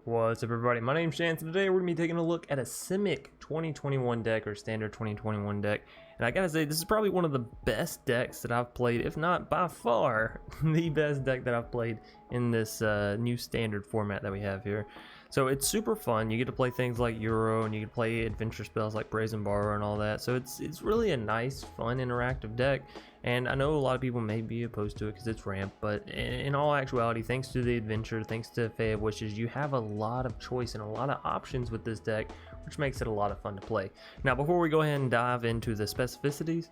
What's up, everybody? My name's Chance, and today we're going to be taking a look at a Simic 2021 deck, or standard 2021 deck. And I gotta say, this is probably one of the best decks that I've played, if not by far the best deck that I've played in this new standard format that we have here. So it's super fun. You get to play things like Euro, and you can play adventure spells like Brazen Borrower and all that. So it's really a nice, fun, interactive deck. And I know a lot of people may be opposed to it because it's ramp, but in all actuality, thanks to the adventure, thanks to Fabled Wishes, you have a lot of choice and a lot of options with this deck, which makes it a lot of fun to play. Now, before we go ahead and dive into the specificities,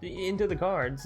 into the cards,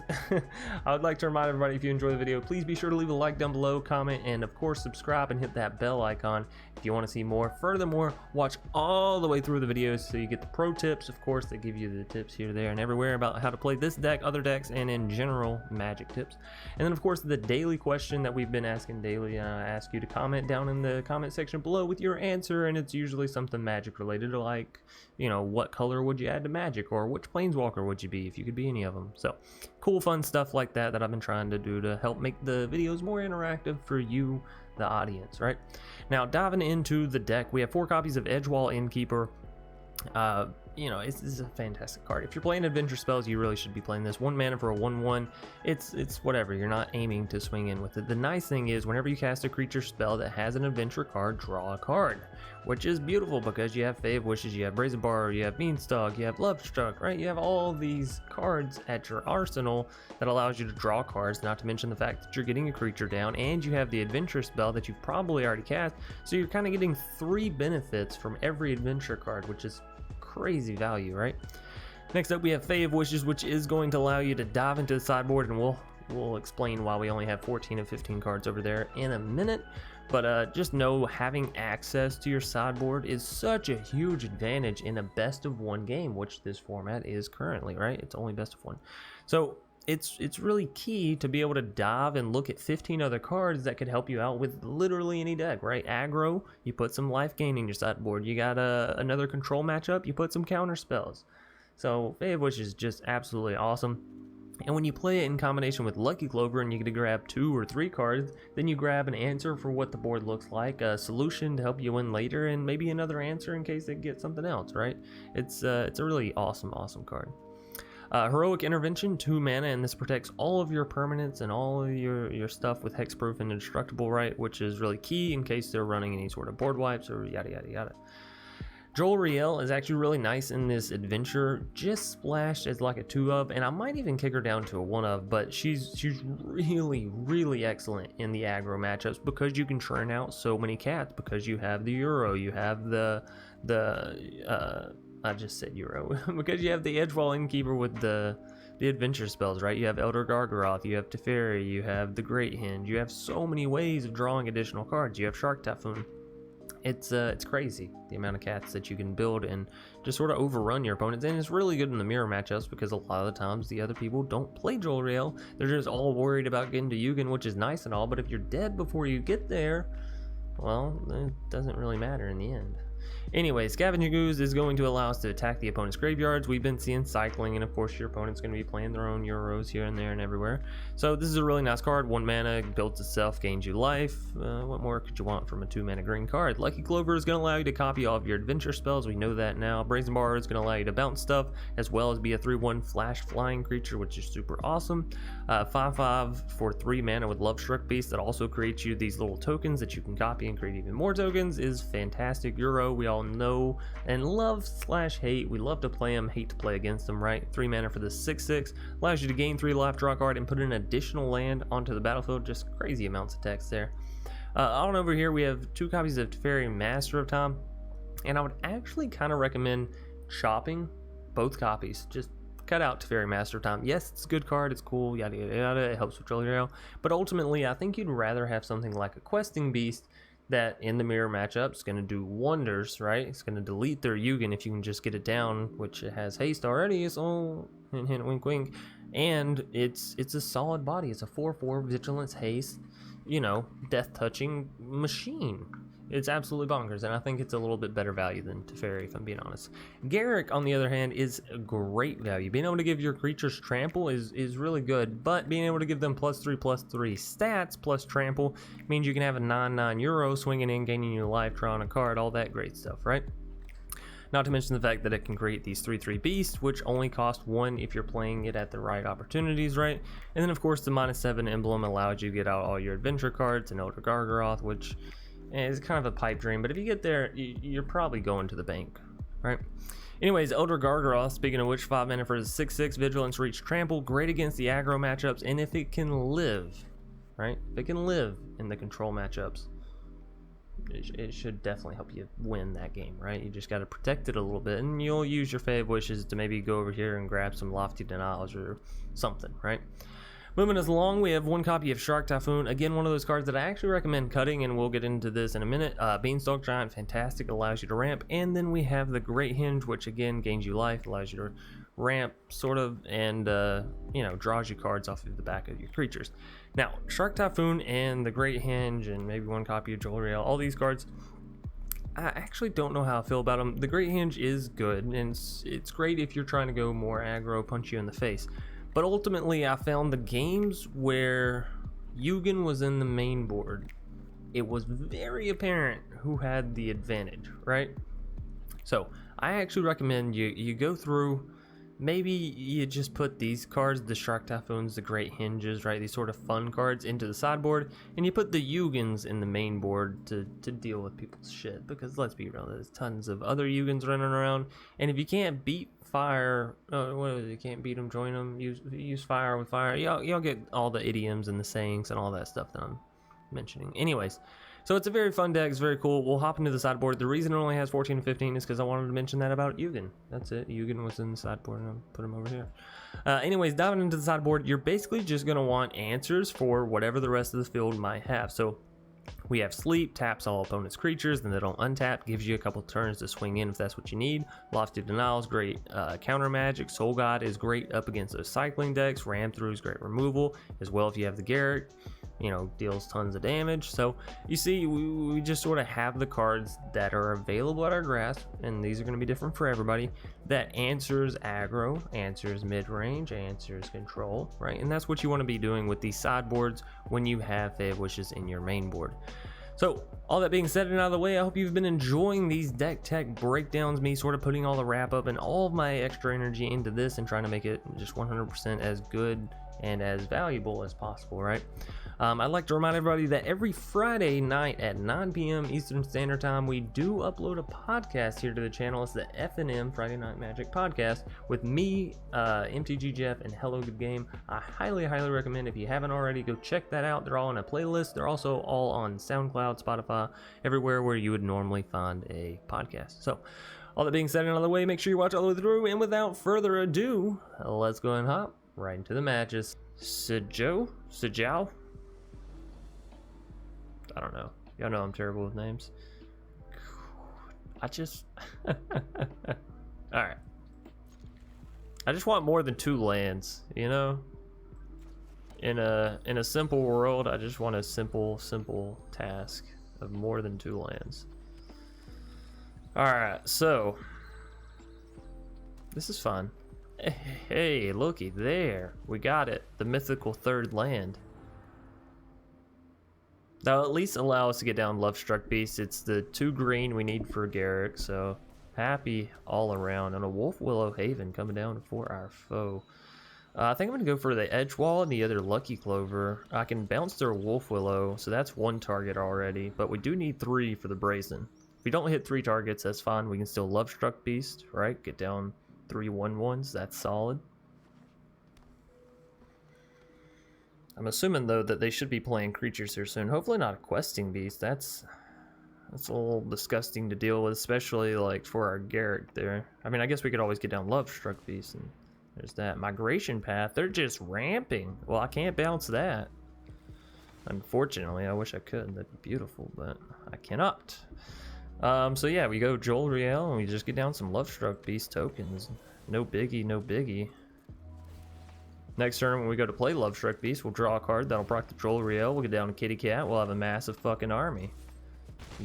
I would like to remind everybody, if you enjoy the video, please be sure to leave a like down below, comment, and of course subscribe and hit that bell icon if you want to see more. Furthermore, watch all the way through the videos so you get the pro tips, of course, that give you the tips here, there, and everywhere about how to play this deck, other decks, and in general magic tips. And then of course the daily question that we've been asking daily, I ask you to comment down in the comment section below with your answer, and it's usually something magic related, like, you know, what color would you add to magic, or which planeswalker would you be if you could be any of them. So cool fun stuff like that that I've been trying to do to help make the videos more interactive for you, the audience. Right now, diving into the deck, we have 4 copies of Edgewall Innkeeper. You know, this is a fantastic card. If you're playing adventure spells, you really should be playing this. 1 mana for a 1/1. It's whatever. You're not aiming to swing in with it. The nice thing is, whenever you cast a creature spell that has an adventure card, draw a card, which is beautiful because you have Fabled Wishes, you have Brazen Borrower, you have Beanstalk, you have Lovestruck, right? You have all these cards at your arsenal that allows you to draw cards, not to mention the fact that you're getting a creature down, and you have the adventure spell that you've probably already cast, so you're kind of getting 3 benefits from every adventure card, which is crazy value, right? Next up, we have Fabled Wishes, which is going to allow you to dive into the sideboard, and we'll explain why we only have 14 of 15 cards over there in a minute. But just know, having access to your sideboard is such a huge advantage in a best of 1 game, which this format is currently, right? It's only best of 1. So it's really key to be able to dive and look at 15 other cards that could help you out with literally any deck, right? Aggro, you put some life gain in your sideboard. You got another control matchup, you put some counter spells. So Fabled Wishes is just absolutely awesome. And when you play it in combination with Lucky Clover and you get to grab 2 or 3 cards, then you grab an answer for what the board looks like, a solution to help you win later, and maybe another answer in case they get something else, right? It's a really awesome card. Heroic Intervention, 2 mana, and this protects all of your permanents and all of your stuff with hexproof and indestructible, right? Which is really key in case they're running any sort of board wipes or yada yada yada. Jolrael is actually really nice in this adventure, just splashed as like a 2 of, and I might even kick her down to a 1 of, but she's really excellent in the aggro matchups because you can churn out so many cats, because you have the Euro, you have the I just said Euro because you have the Edgewall Innkeeper with the adventure spells, right? You have Elder Gargaroth, you have Teferi, you have the Great Henge, you have so many ways of drawing additional cards. You have Shark Typhoon. It's crazy the amount of cats that you can build and just sort of overrun your opponents, and it's really good in the mirror matchups because a lot of the times the other people don't play Jolrael. They're just all worried about getting to Yugen, which is nice and all, but if you're dead before you get there, well, it doesn't really matter in the end. Anyway, Scavenging Ooze is going to allow us to attack the opponent's graveyards. We've been seeing cycling, and of course your opponent's going to be playing their own Euros here and there and everywhere. So this is a really nice card. 1 mana, builds itself, gains you life. What more could you want from a 2 mana green card? Lucky Clover is going to allow you to copy all of your adventure spells. We know that now. Brazen Borrower is going to allow you to bounce stuff, as well as be a 3/1 flash flying creature, which is super awesome. 5/5 for 3 mana with Lovestruck Beast that also creates you these little tokens that you can copy and create even more tokens is fantastic. Euro, we all know and love / hate. We love to play them, hate to play against them, right? 3 mana for the 6/6 allows you to gain 3 life, draw a card, and put an additional land onto the battlefield. Just crazy amounts of text there. On over here, we have 2 copies of Teferi, Master of Time, and I would actually kind of recommend chopping both copies. Just cut out Teferi, Master of Time. Yes, it's a good card, it's cool, yada yada yada, it helps with Jolrael, but ultimately I think you'd rather have something like a Questing Beast that in the mirror matchup is going to do wonders, right? It's going to delete their Yugen if you can just get it down, which it has haste already, so hint hint wink wink, and it's a solid body. It's a 4/4 vigilance haste, you know, death touching machine. It's absolutely bonkers, and I think it's a little bit better value than Teferi, if I'm being honest. Garruk, on the other hand, is a great value. Being able to give your creatures trample is really good, but being able to give them +3/+3 stats plus trample means you can have a 9/9 Euro swinging in, gaining your life, drawing a card, all that great stuff, right? Not to mention the fact that it can create these 3/3 beasts, which only cost 1 if you're playing it at the right opportunities, right? And then, of course, the -7 emblem allows you to get out all your adventure cards and Elder Gargaroth, which is kind of a pipe dream, but if you get there, you're probably going to the bank, right? Anyways, Elder Gargaroth, speaking of which, 5 mana for his 6/6 Vigilance, Reach, Trample, great against the aggro matchups, and if it can live, right? If it can live in the control matchups, it should definitely help you win that game, right? You just got to protect it a little bit, and you'll use your Fave Wishes to maybe go over here and grab some Lofty Denials or something, right? Moving us along, we have 1 copy of Shark Typhoon. Again, one of those cards that I actually recommend cutting, and we'll get into this in a minute. Beanstalk Giant, fantastic, allows you to ramp. And then we have the Great Henge, which again gains you life, allows you to ramp, sort of, and you know, draws you cards off of the back of your creatures. Now, Shark Typhoon and the Great Henge, and maybe 1 copy of Jolrael, all these cards, I actually don't know how I feel about them. The Great Henge is good, and it's great if you're trying to go more aggro, punch you in the face. But ultimately, I found the games where Yugen was in the main board, it was very apparent who had the advantage, right? So I actually recommend you go through, maybe you just put these cards, the Shark Typhoons, the Great Henges, right? These sort of fun cards into the sideboard, and you put the Yugens in the main board to deal with people's shit. Because let's be real, there's tons of other Yugens running around, and if you can't beat fire, what is it? You can't beat them, join them, use fire with fire. Y'all get all the idioms and the sayings and all that stuff that I'm mentioning. Anyways, so it's a very fun deck. It's very cool. We'll hop into the sideboard. The reason it only has 14 and 15 is because I wanted to mention that about Yugen. That's it. Yugen was in the sideboard, and I'll put him over here. Anyways, diving into the sideboard, you're basically just going to want answers for whatever the rest of the field might have. So we have Sleep, taps all opponent's creatures, then they don't untap, gives you a couple turns to swing in if that's what you need. Lofty Denial is great counter magic. Soul God is great up against those cycling decks. Ram Through is great removal as well if you have the Garruk. You know, deals tons of damage. So you see, we just sort of have the cards that are available at our grasp, and these are going to be different for everybody, that answers aggro, answers mid-range, answers control, right? And that's what you want to be doing with these sideboards when you have Fave Wishes in your main board. So all that being said and out of the way, I hope you've been enjoying these deck tech breakdowns, me sort of putting all the wrap up and all of my extra energy into this and trying to make it just 100% as good and as valuable as possible, right? I'd like to remind everybody that every Friday night at 9 p.m. Eastern Standard Time, we do upload a podcast here to the channel. It's the F&M Friday Night Magic podcast with me, MTG Jeff, and Hello Good Game. I highly recommend, if you haven't already, go check that out. They're all in a playlist. They're also all on SoundCloud, Spotify, everywhere where you would normally find a podcast. So all that being said and out of the way, make sure you watch all the way through. And without further ado, let's go and hop right into the matches. Sijao? I don't know. Y'all know I'm terrible with names. Alright. I just want more than 2 lands, you know? In a simple world, I just want a simple task of more than 2 lands. Alright, so this is fun. Hey, looky there. We got it. The mythical 3rd land. That'll at least allow us to get down Lovestruck Beast. It's the 2 green we need for Garruk, so happy all around. And a Wolf Willow Haven coming down for our foe. I think I'm going to go for the Edgewall and the other Lucky Clover. I can bounce their Wolf Willow, so that's 1 target already. But we do need 3 for the Brazen. If we don't hit 3 targets, that's fine. We can still Lovestruck Beast, right? Get down 3 1/1s. That's solid. I'm assuming, though, that they should be playing creatures here soon. Hopefully not a Questing Beast. That's a little disgusting to deal with, especially like for our Garruk there. I mean, I guess we could always get down Lovestruck Beast, and there's that. Migration Path, they're just ramping. Well, I can't bounce that. Unfortunately, I wish I could. That'd be beautiful, but I cannot. So yeah, we go Jolrael, and we just get down some Lovestruck Beast tokens. No biggie, no biggie. Next turn, when we go to play Lovestruck Beast, we'll draw a card that'll proc the Jolrael. We'll get down to Kitty Cat. We'll have a massive fucking army.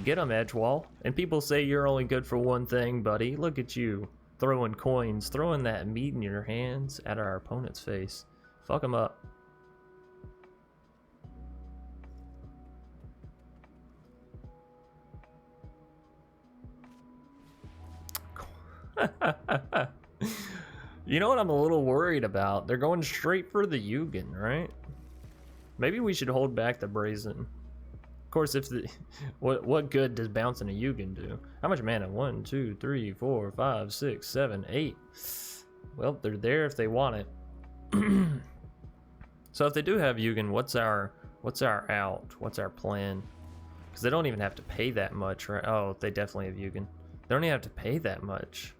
Get them, Edgewall. And people say you're only good for one thing, buddy. Look at you. Throwing coins, throwing that meat in your hands at our opponent's face. Fuck them up. You know what I'm a little worried about? They're going straight for the Yugen, right? Maybe we should hold back the Brazen. Of course, if the what good does bouncing a Yugen do? How much mana? 1, 2, 3, 4, 5, 6, 7, 8. Well, they're there if they want it. So if they do have Yugen, what's our out? What's our plan? Because they don't even have to pay that much, right? Oh, they definitely have Yugen. They don't even have to pay that much.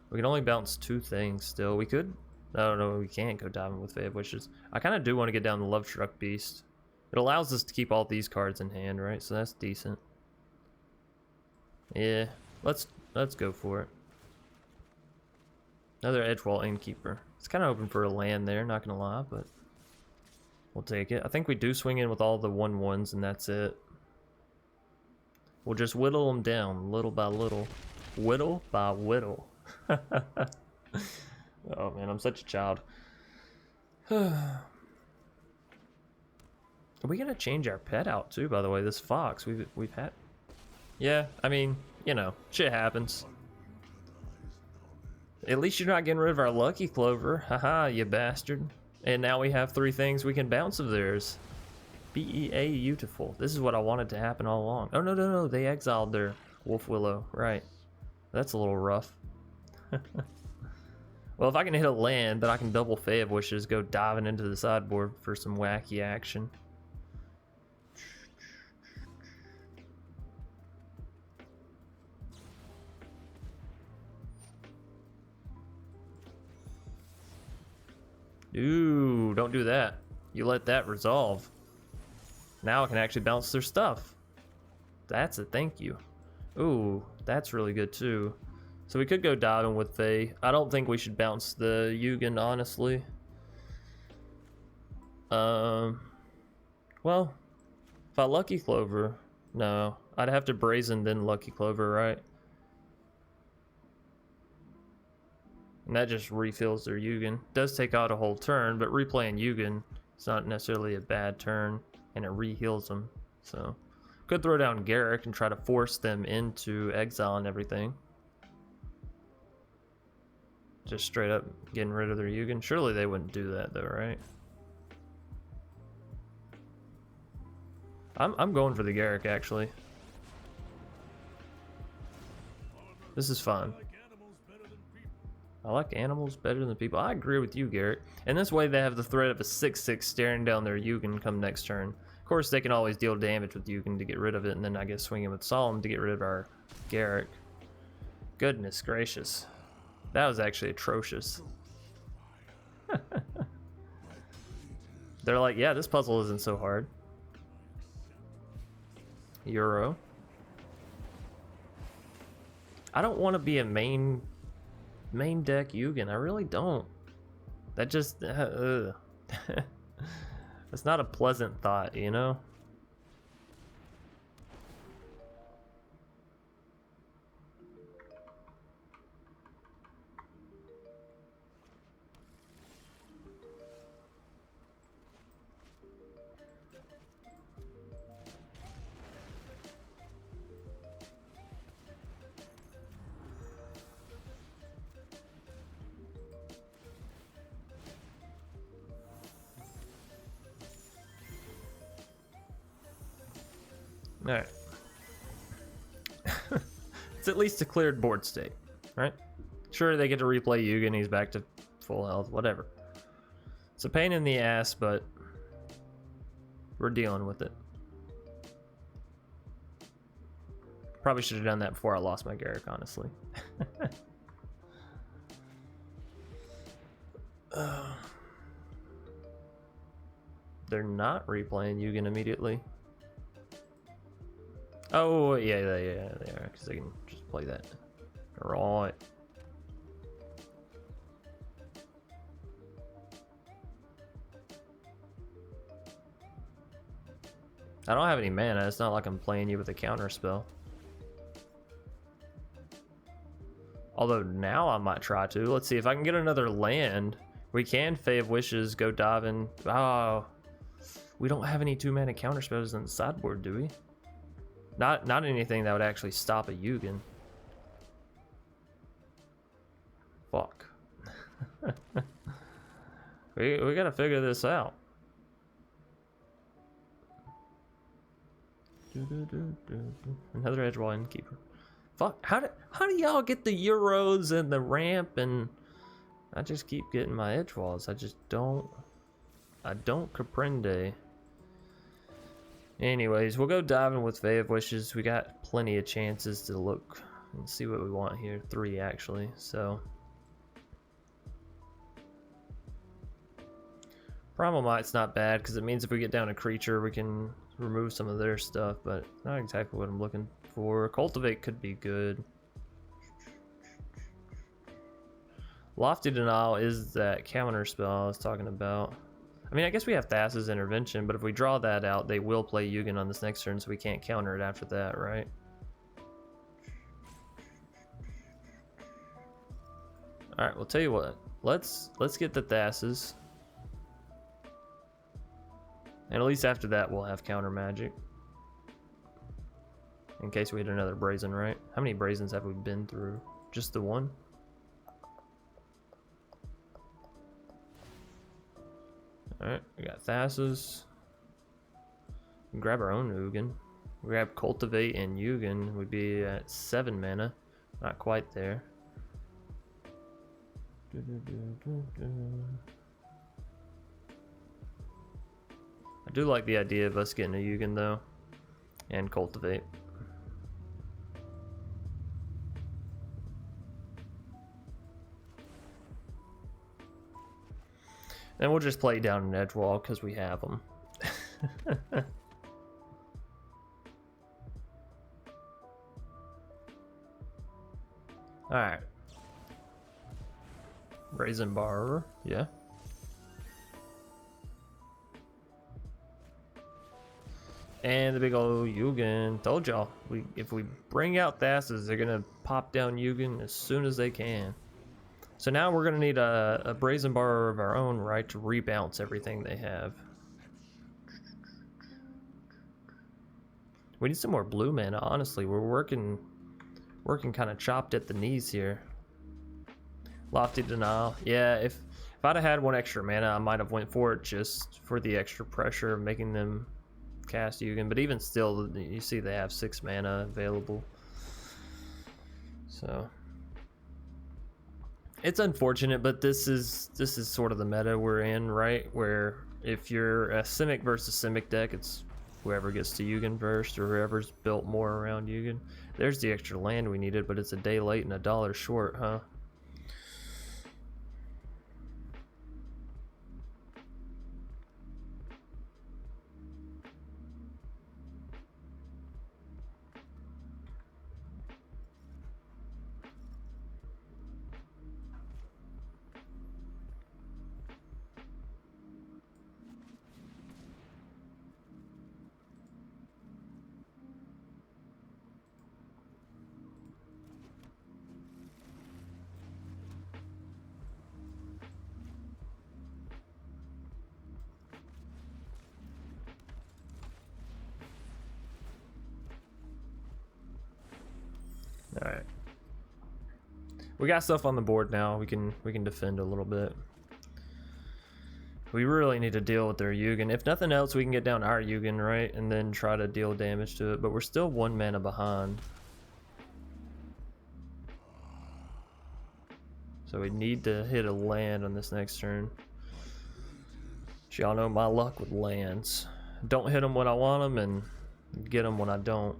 We can only bounce 2 things still. We could. No, we can't go diving with Fabled Wishes. I kind of do want to get down the Love Struck Beast. It allows us to keep all these cards in hand, right? So that's decent. Yeah, let's go for it. Another Edgewall Innkeeper. It's kind of open for a land there, not gonna lie, but we'll take it. I think we do swing in with all the 1/1s, and that's it. We'll just whittle them down little by little. Whittle by whittle. Oh man, I'm such a child. Are we gonna change our pet out too, by the way? This fox we've had. Yeah, I mean, you know, shit happens. At least you're not getting rid of our Lucky Clover. Haha, you bastard. And now we have 3 things we can bounce of theirs. Beautiful. This is what I wanted to happen all along. Oh no, they exiled their Wolf Willow. Right. That's a little rough. Well, if I can hit a land, then I can double Fabled Wishes, go diving into the sideboard for some wacky action. Ooh, don't do that. You let that resolve. Now I can actually bounce their stuff. That's a thank you. Ooh, that's really good too. So we could go diving with Fae. I don't think we should bounce the Yugen, honestly. Well, if I Lucky Clover, no. I'd have to Brazen then Lucky Clover, right? And that just refills their Yugen. Does take out a whole turn, but replaying Yugen, it's not necessarily a bad turn, and it re-heals them. So, could throw down Garruk and try to force them into exile and everything. Just straight up getting rid of their Yugen. Surely they wouldn't do that though, right? I'm going for the Garruk actually. This is fun. I like animals better than people. I agree with you, Garruk. And this way they have the threat of a 6/6 staring down their Yugen come next turn. Of course, they can always deal damage with Yugen to get rid of it, and then I guess swing in with Solemn to get rid of our Garruk. Goodness gracious. That was actually atrocious. They're like, yeah, this puzzle isn't so hard. Euro. I don't want to be a main deck Yugen. I really don't. That just it's not a pleasant thought, you know? Alright. It's at least a cleared board state, right? Sure, they get to replay Yugen, he's back to full health, whatever. It's a pain in the ass, but we're dealing with it. Probably should have done that before I lost my Garruk, honestly. They're not replaying Yugen immediately. Oh, yeah, they are, because they can just play that. Right. I don't have any mana. It's not like I'm playing you with a counter spell. Although now I might try to. Let's see if I can get another land. We can Fae of Wishes, go diving. Oh, we don't have any 2-mana counter spells in the sideboard, do we? Not anything that would actually stop a Yugen. Fuck. we gotta figure this out. Another Edgewall Innkeeper. Fuck, how do y'all get the Euros and the ramp, and I just keep getting my Edgewalls? I don't comprende. Anyways, we'll go diving with Fae of Wishes. We got plenty of chances to look and see what we want here. 3 actually, so. Primal Might's not bad because it means if we get down a creature we can remove some of their stuff, but not exactly what I'm looking for. Cultivate could be good. Lofty Denial is that counter spell I was talking about. I mean, I guess we have Thassa's Intervention, but if we draw that out, they will play Yugen on this next turn, so we can't counter it after that, right? Alright, well, tell you what. Let's get the Thassas. And at least after that, we'll have counter magic. In case we hit another Brazen, right? How many Brazens have we been through? Just the one? Alright, we got Thassas. We can grab our own Ugin. Grab Cultivate and Yugen. We'd be at 7 mana. Not quite there. I do like the idea of us getting a Yugen though, and Cultivate. And we'll just play down an Edgewall because we have them. Alright. Brazen Borrower, yeah. And the big old Yugen. Told y'all, if we bring out Thassas, they're gonna pop down Yugen as soon as they can. So now we're gonna need a Brazen Borrower of our own, right, to rebounce everything they have. We need some more blue mana, honestly. We're working kind of chopped at the knees here. Lofty Denial. Yeah, if I'd have had 1 extra mana, I might have went for it just for the extra pressure of making them cast Yugen, but even still, you see they have 6 mana available. So it's unfortunate, but this is sort of the meta we're in, right? Where if you're a Simic versus Simic deck, it's whoever gets to Yugen first or whoever's built more around Yugen. There's the extra land we needed, but it's a day late and $1 short, huh? All right, we got stuff on the board now. We can defend a little bit. We really need to deal with their Yugen. If nothing else, we can get down our Yugen, right, and then try to deal damage to it. But we're still 1 mana behind, so we need to hit a land on this next turn. Y'all know my luck with lands. Don't hit them when I want them, and get them when I don't.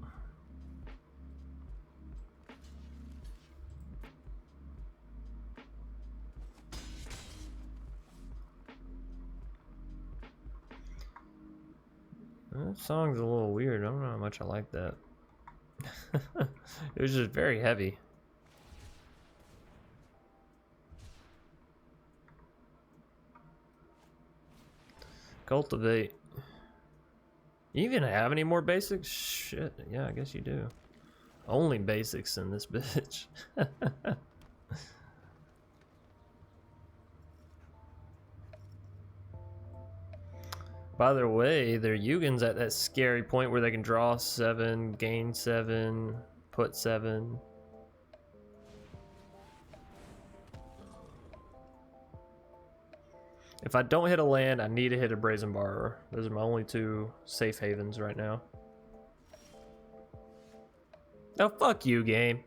That song's a little weird. I don't know how much I like that. It was just very heavy. Cultivate. You even have any more basics? Shit, yeah, I guess you do. Only basics in this bitch. By the way, their Yugen's at that scary point where they can draw 7, gain 7, put 7. If I don't hit a land, I need to hit a Brazen Borrower. Those are my only 2 safe havens right now. Oh, fuck you, game.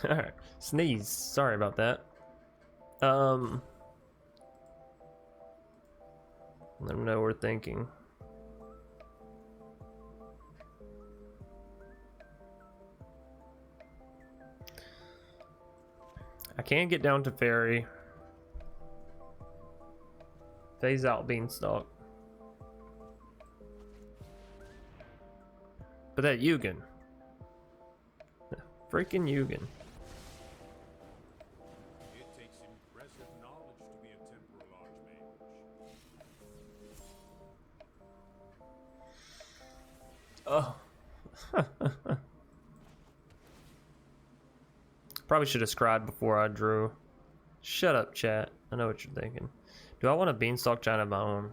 Alright, sneeze. Sorry about that. Let them know we're thinking. I can't get down to Teferi. Phase out Beanstalk. But that Yugen. Freaking Yugen. Oh. Probably should have scried before I drew. Shut up, chat. I know what you're thinking. Do I want a Beanstalk Giant of my own?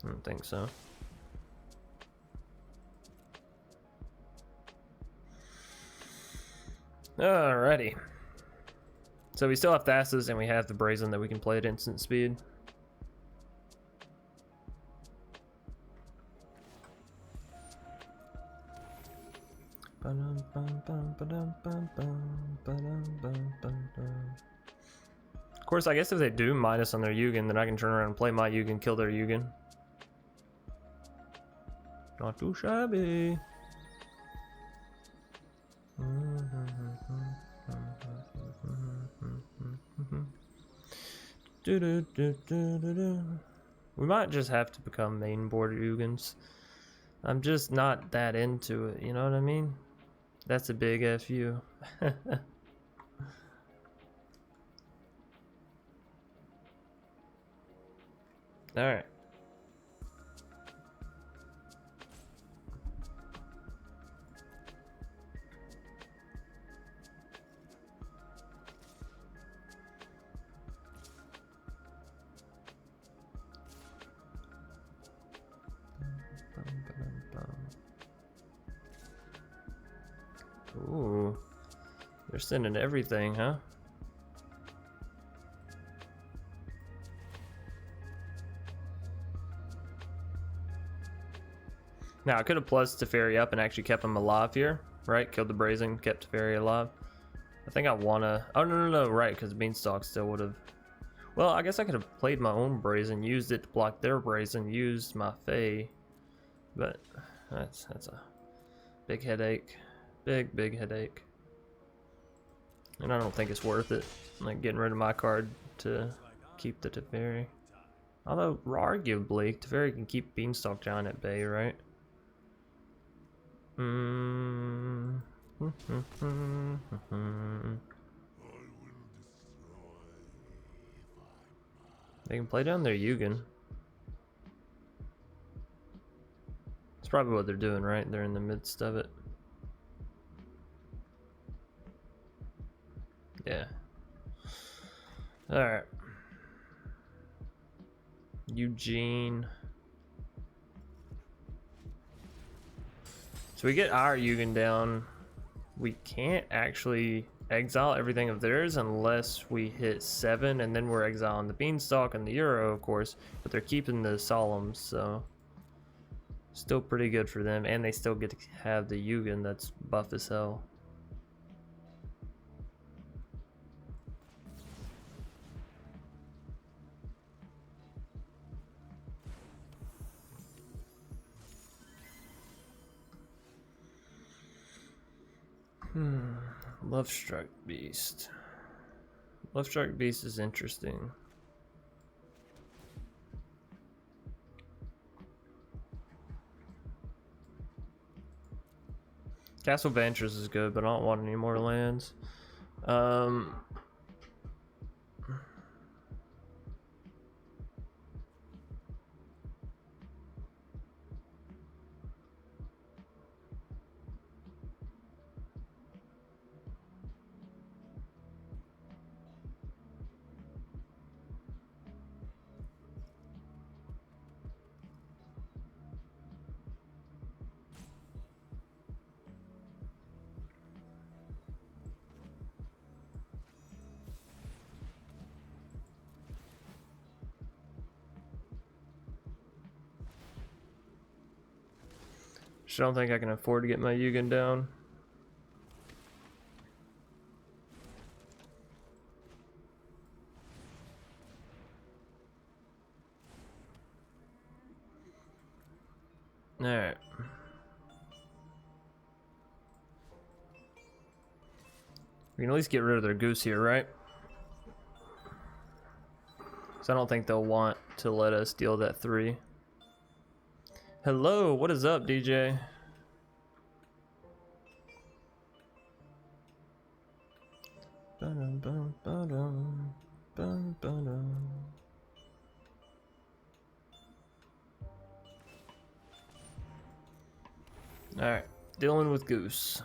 I don't think so. Alrighty. So we still have Thassa's and we have the Brazen that we can play at instant speed. Of course, I guess if they do minus on their Yugen, then I can turn around and play my Yugen, kill their Yugen. Not too shabby. We might just have to become main board Yugens. I'm just not that into it, you know what I mean? That's a big FU. Alright. Ooh, they're sending everything, huh? Now I could have plussed Teferi up and actually kept him alive here, right? Killed the Brazen, kept Teferi alive. I think I wanna. Oh no, right? Because Beanstalk still would have. Well, I guess I could have played my own Brazen, used it to block their Brazen, used my Fae, but that's a big headache. Big headache. And I don't think it's worth it, like getting rid of my card to keep the Teferi. Although, arguably, Teferi can keep Beanstalk Giant at bay, right? They can play down their Yugen. That's probably what they're doing, right? They're in the midst of it. Yeah. Alright. Eugene. So we get our Yugen down. We can't actually exile everything of theirs unless we hit 7, and then we're exiling the Beanstalk and the Euro, of course. But they're keeping the Solemns, so still pretty good for them. And they still get to have the Yugen that's buff as hell. Love Struck Beast. Love Struck Beast is interesting. Castle Vantress is good, but I don't want any more lands. I don't think I can afford to get my Yugen down. Alright. We can at least get rid of their goose here, right? So I don't think they'll want to let us deal that 3. Hello, what is up, DJ? Alright, dealing with goose.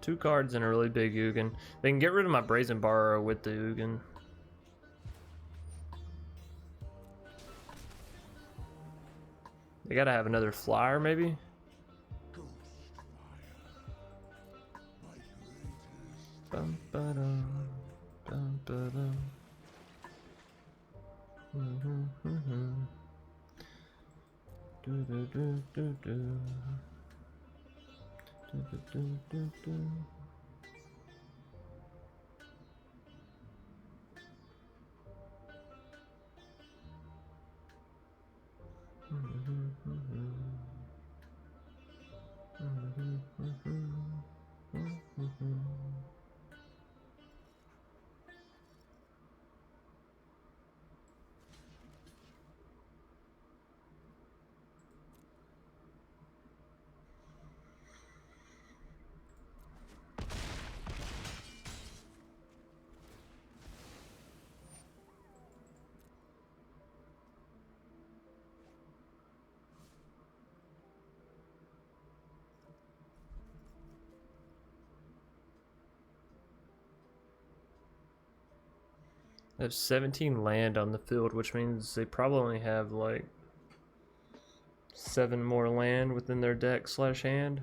Two cards and a really big Ugin. They can get rid of my Brazen Borrower with the Ugin. They gotta have another flyer, maybe? Bum, ba-dum, bum, ba-dum. Do, do, do, do, do. Do, do, do, do. They have 17 land on the field, which means they probably only have like 7 more land within their deck / hand.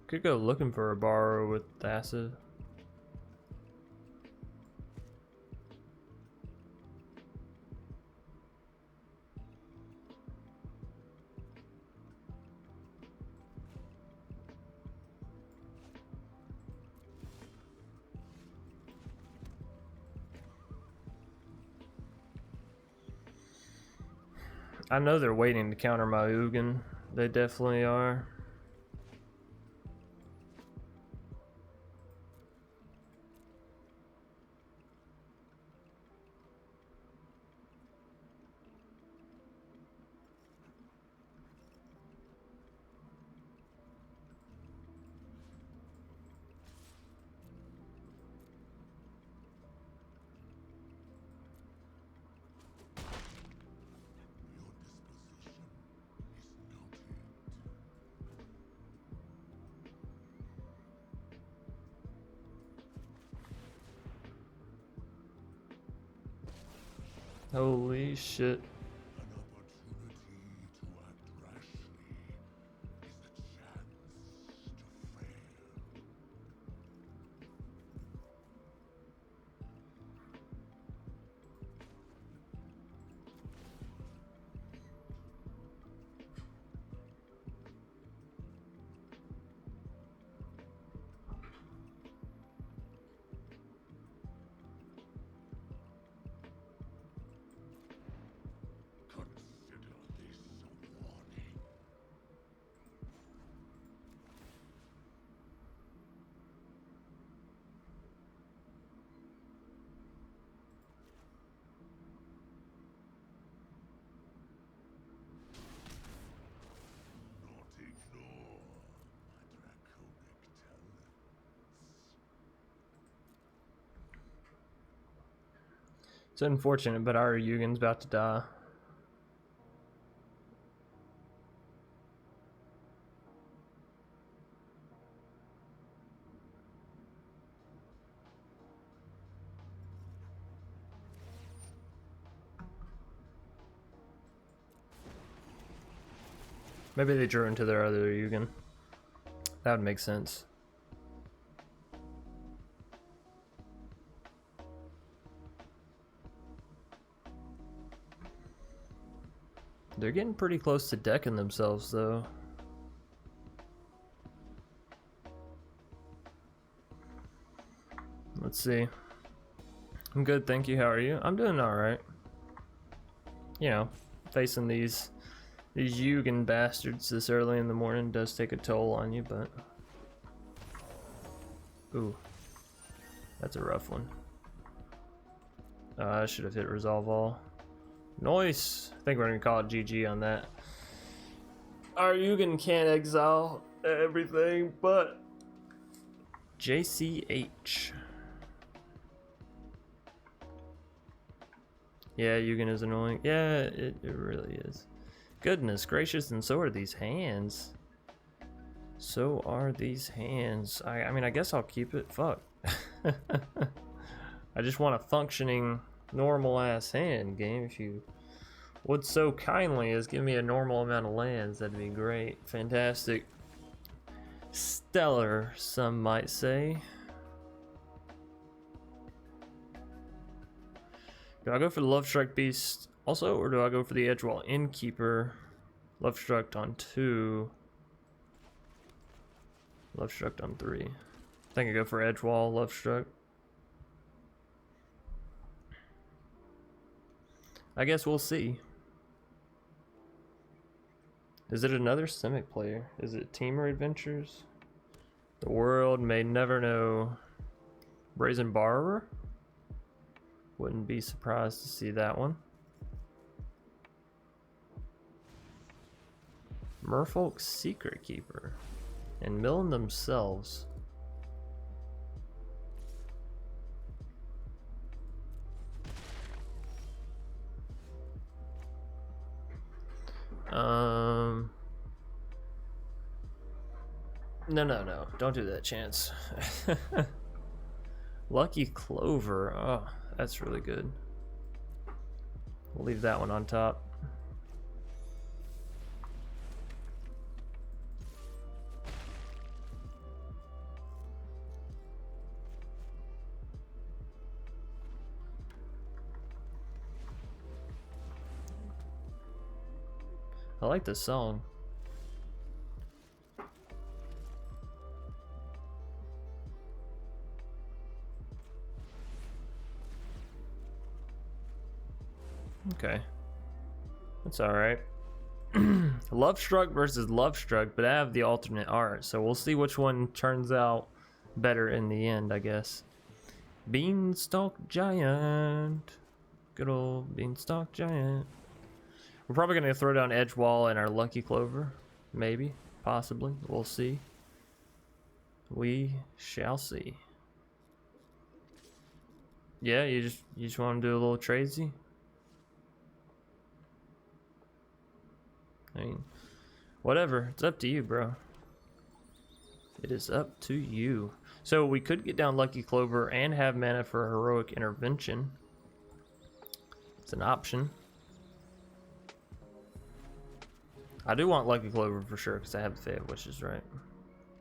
Could go looking for a borrower with acid. I know they're waiting to counter my Ugin. They definitely are. Holy shit. It's unfortunate, but our Yugen's about to die. Maybe they drew into their other Yugen. That would make sense. They're getting pretty close to decking themselves, though. Let's see. I'm good, thank you. How are you? I'm doing alright. You know, facing these Yugen bastards this early in the morning does take a toll on you, but... Ooh. That's a rough one. I should have hit resolve all. Nice. I think we're gonna call it GG on that. Our Yugen can't exile everything, but JCH. Yeah, Yugen is annoying. Yeah, it really is. Goodness gracious, and so are these hands. So are these hands. I mean, I guess I'll keep it. Fuck. I just want a functioning, normal-ass hand, game. If you would so kindly as give me a normal amount of lands, that'd be great. Fantastic. Stellar, some might say. Do I go for the Love Struck Beast also, or do I go for the Edgewall Innkeeper? Love Struck on 2. Love Struck on 3. I think I go for Edgewall, Love Struck. I guess we'll see. Is it another Simic player? Is it Teamer Adventures? The world may never know. Brazen Borrower? Wouldn't be surprised to see that one. Merfolk's Secret Keeper. And milling themselves. No. Don't do that, Chance. Lucky Clover. Oh, that's really good. We'll leave that one on top. I like this song. Okay. That's alright. Love Struck versus Love Struck, but I have the alternate art, so we'll see which one turns out better in the end, I guess. Beanstalk Giant. Good old Beanstalk Giant. We're probably going to throw down Edgewall and our Lucky Clover. Maybe. Possibly. We'll see. We shall see. Yeah, you just want to do a little tradesy? I mean, whatever. It's up to you, bro. It is up to you. So we could get down Lucky Clover and have mana for Heroic Intervention. It's an option. I do want Lucky Clover for sure because I have the Fabled Wishes, right?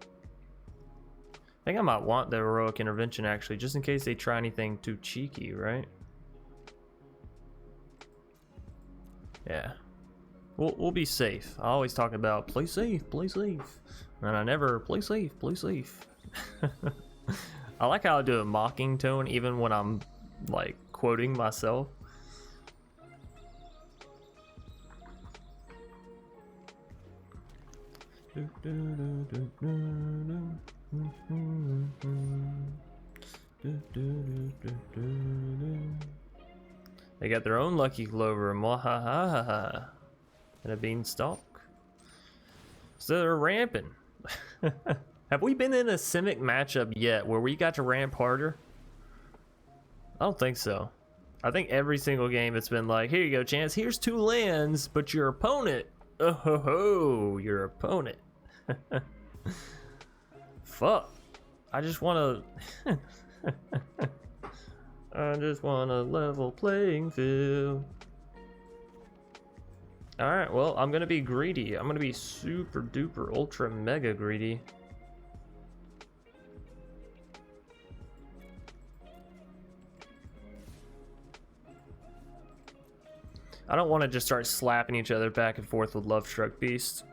I think I might want the Heroic Intervention actually, just in case they try anything too cheeky, right? Yeah. We'll be safe. I always talk about play safe, and I never play safe. I like how I do a mocking tone even when I'm like quoting myself. They got their own Lucky Clover, mwahaha, and a Beanstalk. So they're ramping. Have we been in a Simic matchup yet where we got to ramp harder? I don't think so. I think every single game it's been like, here you go, Chance, here's 2 lands, but your opponent, oh ho ho, your opponent. Fuck. I just want to... I just want a level playing field. Alright, well, I'm gonna be greedy. I'm gonna be super duper ultra mega greedy. I don't want to just start slapping each other back and forth with Love Struck Beast.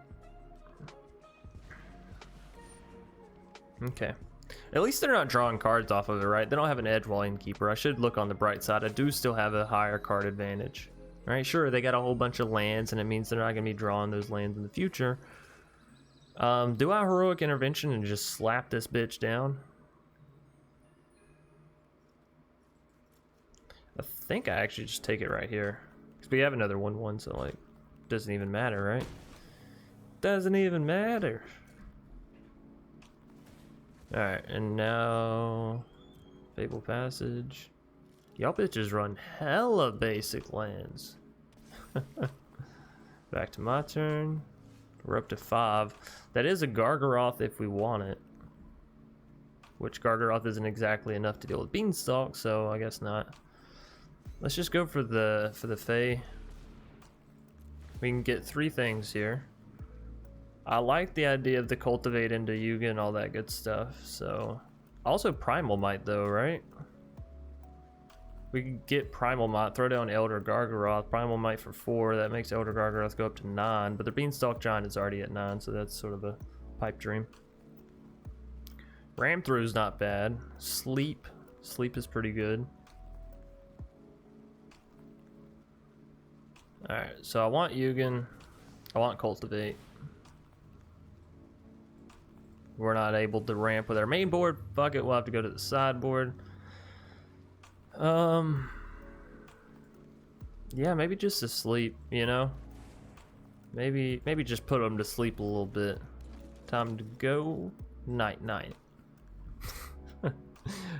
Okay. At least they're not drawing cards off of it, right? They don't have an Edgewall Innkeeper. I should look on the bright side. I do still have a higher card advantage. Right? Sure, they got a whole bunch of lands, and it means they're not going to be drawing those lands in the future. Do I Heroic Intervention and just slap this bitch down? I think I actually just take it right here. Because we have another 1/1, so, like, doesn't even matter, right? Doesn't even matter. Alright, and now... Fabled Passage. Y'all bitches run hella basic lands. Back to my turn. We're up to 5. That is a Gargaroth if we want it. Which Gargaroth isn't exactly enough to deal with Beanstalk, so I guess not. Let's just go for the Fae. We can get 3 things here. I like the idea of the Cultivate into Yuga and all that good stuff, so... Also Primal Might though, right? We can get Primal Might, throw down Elder Gargaroth, Primal Might for 4, that makes Elder Gargaroth go up to 9, but the Beanstalk Giant is already at 9, so that's sort of a pipe dream. Ram Through's not bad. Sleep is pretty good. Alright, so I want Yugen, I want Cultivate. We're not able to ramp with our main board. Fuck it, we'll have to go to the sideboard. Yeah, maybe just to sleep, you know? Maybe just put them to sleep a little bit. Time to go night night.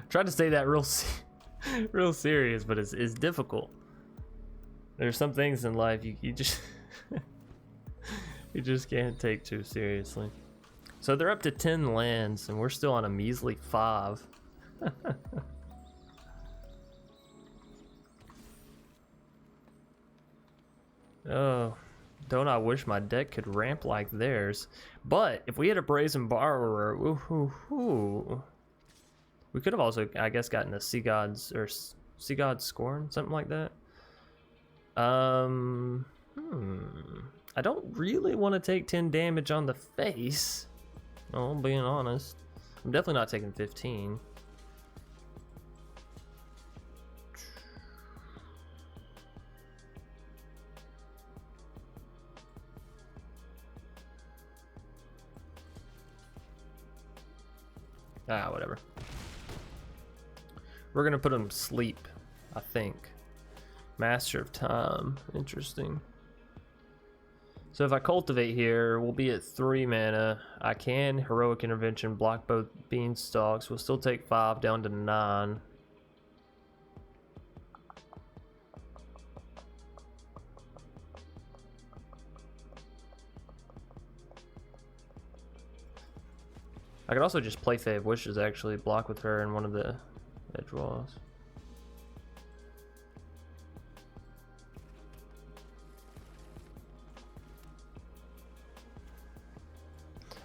Tried to say that real serious, but it's difficult. There's some things in life you just you just can't take too seriously. So they're up to 10 lands, and we're still on a measly 5. Oh, don't I wish my deck could ramp like theirs. But if we had a Brazen Borrower, we could have also, I guess, gotten a Sea God's or Sea God's Scorn, something like that. I don't really want to take 10 damage on the face. Oh, I'm being honest. I'm definitely not taking 15. Ah, whatever. We're gonna put him to sleep, I think. Master of Time. Interesting. So if I Cultivate here, we'll be at 3 mana. I can Heroic Intervention, block both Beanstalks. We'll still take 5 down to 9. I could also just play Fabled Wishes, actually, block with her in one of the Edgewalls.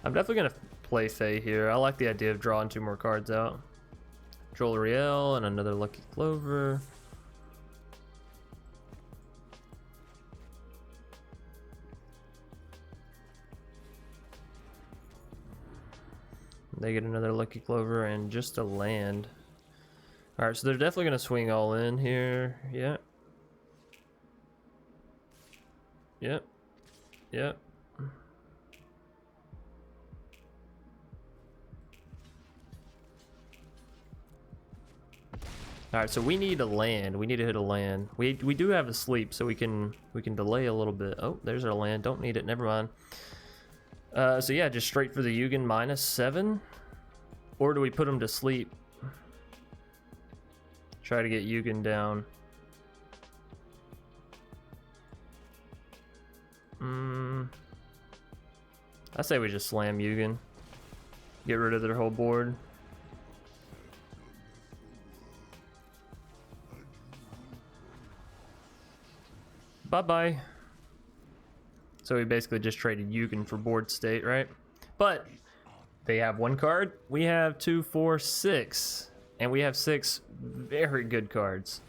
I'm definitely gonna play Fae here. I like the idea of drawing 2 more cards out. Jolrael and another Lucky Clover. They get another Lucky Clover and just a land. Alright, so they're definitely gonna swing all in here. Yeah. Yep. Yep. Alright, so we need a land. We need to hit a land. We do have a sleep, so we can delay a little bit. Oh, there's our land. Don't need it. Never mind. So yeah, just straight for the Yugen -7. Or do we put him to sleep? Try to get Yugen down. I say we just slam Yugen. Get rid of their whole board. Bye-bye. So we basically just traded Yugen for board state, right? But they have 1 card. We have 2, 4, 6. And we have 6 very good cards.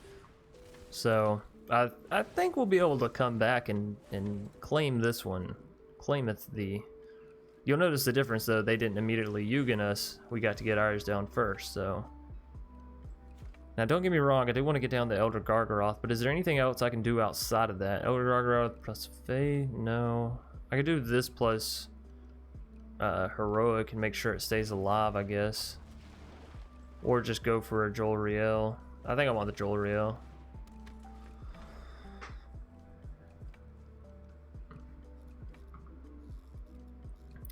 So I think we'll be able to come back and claim this one. Claim it's the... You'll notice the difference though. They didn't immediately Yugen us. We got to get ours down first, so... Now don't get me wrong, I do want to get down the Elder Gargaroth, but is there anything else I can do outside of that? Elder Gargaroth plus Fae? No. I could do this plus Heroic and make sure it stays alive, I guess. Or just go for a Jolrael. I think I want the Jolrael.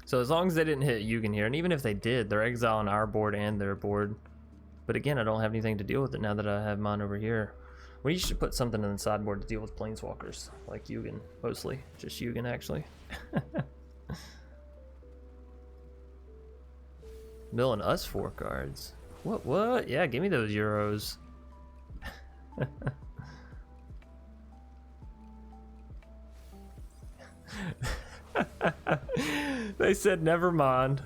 So as long as they didn't hit Yugen here, and even if they did, they're exiling our board and their board. But again, I don't have anything to deal with it now that I have mine over here. We should put something in the sideboard to deal with planeswalkers, like Yugen, mostly. Just Yugen, actually. Milling us 4 cards. What? Yeah, give me those euros. They said never mind.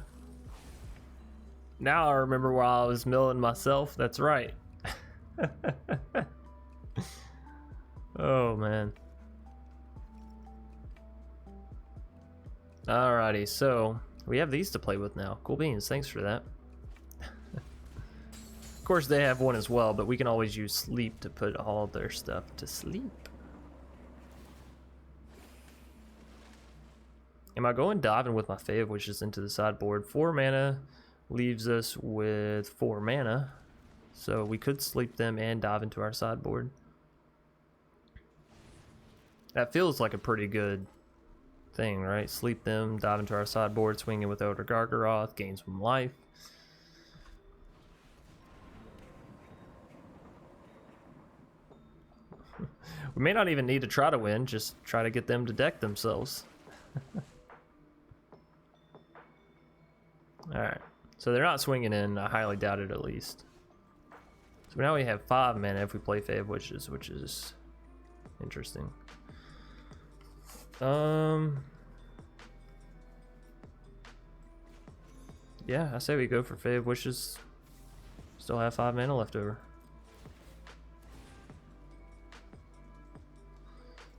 Now I remember why I was milling myself. That's right. Oh man. Alrighty, so we have these to play with now. Cool beans, thanks for that. Of course they have 1 as well, but we can always use sleep to put all their stuff to sleep. Am I going diving with my Fav, which is into the sideboard? 4 mana leaves us with 4 mana. So we could sleep them and dive into our sideboard. That feels like a pretty good thing, right? Sleep them, dive into our sideboard, swing in with Elder Gargaroth, gain some life. We may not even need to try to win, just try to get them to deck themselves. Alright, so they're not swinging in, I highly doubt it at least. So now we have 5 mana if we play Fav Witches, which is interesting. Yeah, I say we go for Fav Wishes. Still have 5 mana left over.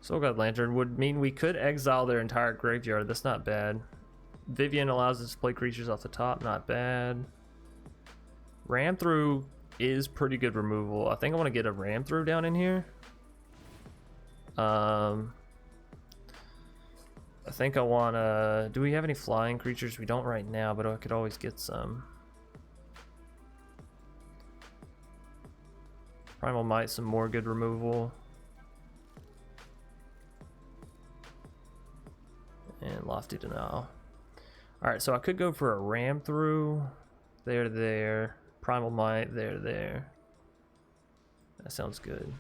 Soul God Lantern would mean we could exile their entire graveyard. That's not bad. Vivian allows us to play creatures off the top. Not bad. Ram Through is pretty good removal. I think I want to get a Ram Through down in here. I think I want to... Do we have any flying creatures? We don't right now, but I could always get some. Primal Might, some more good removal. And Lofty Denial. Alright, so I could go for a Ram Through. There. Primal Might, there. That sounds good.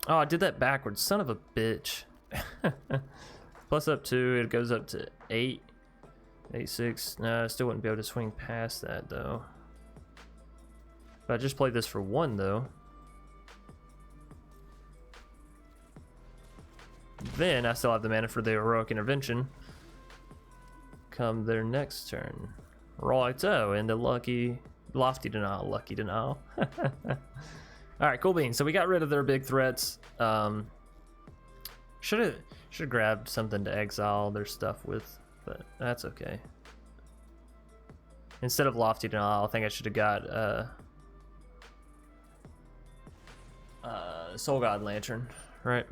Oh, I did that backwards. Son of a bitch. Plus up 2, it goes up to 8. 8, 6. No, I still wouldn't be able to swing past that, though. But I just played this for 1, though. Then I still have the mana for the Heroic Intervention come their next turn. Righto, and the Lofty Denial, Lucky Denial. Alright, cool beans. So we got rid of their big threats. Should have grabbed something to exile their stuff with, but that's okay. Instead of Lofty Denial, I think I should have got Soul God Lantern, right?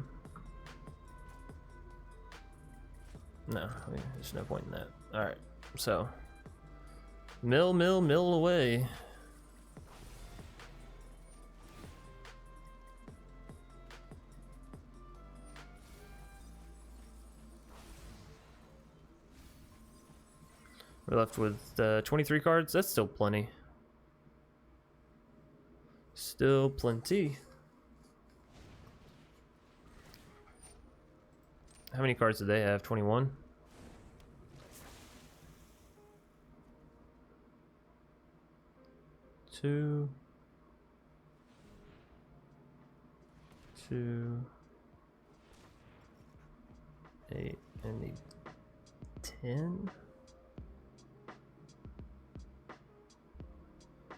No, there's no point in that. Alright, so mill away. We're left with 23 cards. That's still plenty. Still plenty. How many cards do they have? 21? Two. 8. I need 10.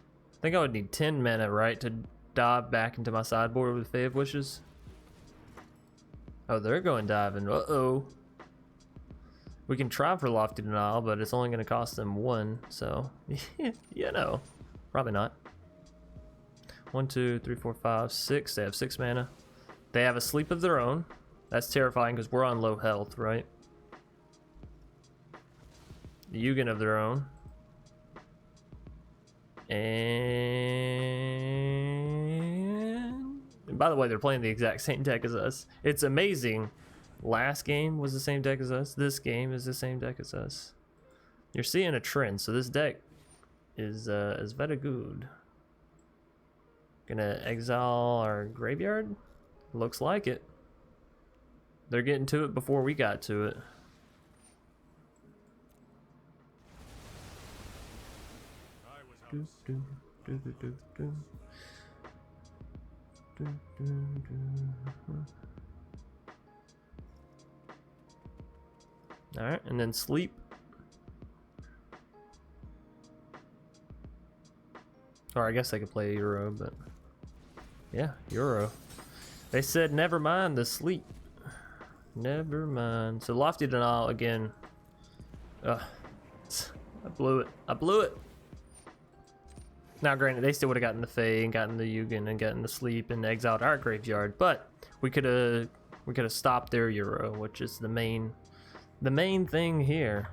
I think I would need 10 mana, right, to dive back into my sideboard with Fae of Wishes. Oh, they're going diving. Uh-oh. We can try for Lofty Denial, but it's only going to cost them 1, so, you know, probably not. 1, 2, 3, 4, 5, 6. They have 6 mana. They have a sleep of their own. That's terrifying because we're on low health, right? The Yugen of their own. And by the way, they're playing the exact same deck as us. It's amazing. Last game was the same deck as us. This game is the same deck as us. You're seeing a trend. So this deck is very good. Gonna exile our graveyard. Looks like it. They're getting to it before we got to it. All right, and then sleep. Or I guess I could play a Euro, but yeah, Euro. They said never mind the sleep. Never mind. So Lofty Denial again. I blew it. I blew it. Now, granted, they still would have gotten the Fae and gotten the Yugen and gotten the sleep and exiled our graveyard, but we could have stopped their Euro, which is the main thing here.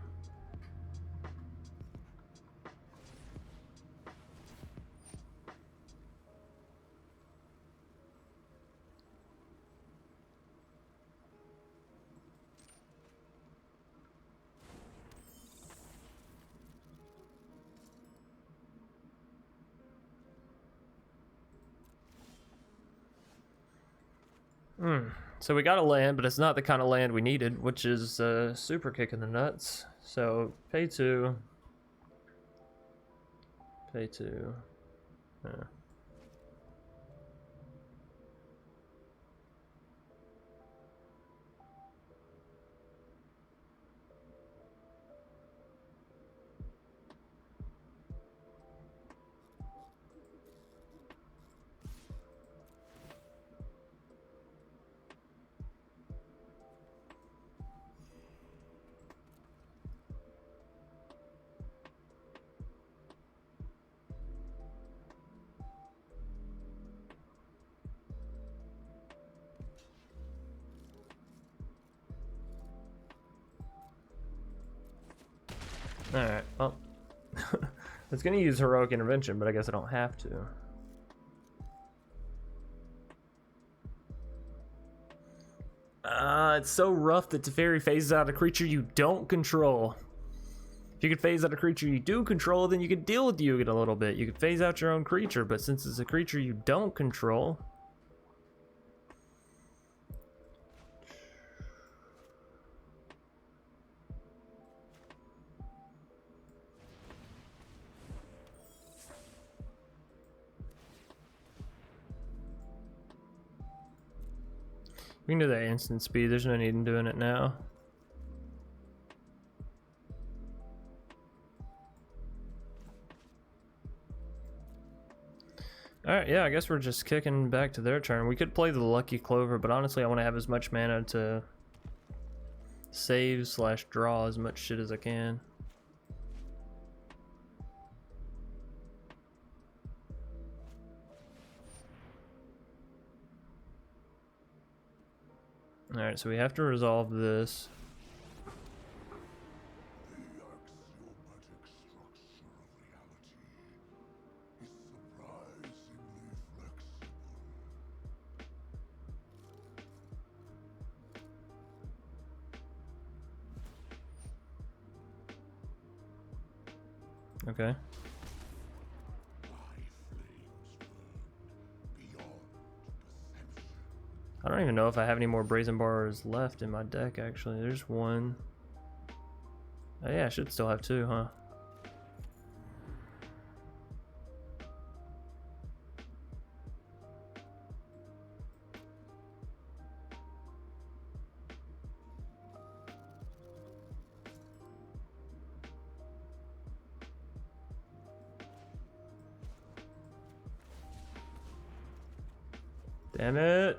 So we got a land, but it's not the kind of land we needed, which is super kicking the nuts. So pay 2. Pay 2. Alright, well, I was going to use Heroic Intervention, but I guess I don't have to. It's so rough that Teferi phases out a creature you don't control. If you could phase out a creature you do control, then you could deal with Yugen a little bit. You could phase out your own creature, but since it's a creature you don't control... We can do that instant speed. There's no need in doing it now. Alright, yeah, I guess we're just kicking back to their turn. We could play the Lucky Clover, but honestly I want to have as much mana to save / draw as much shit as I can. Alright, so we have to resolve this. Okay. I don't even know if I have any more Brazen Borrowers left in my deck, actually. There's one. Oh yeah, I should still have two, huh? Damn it.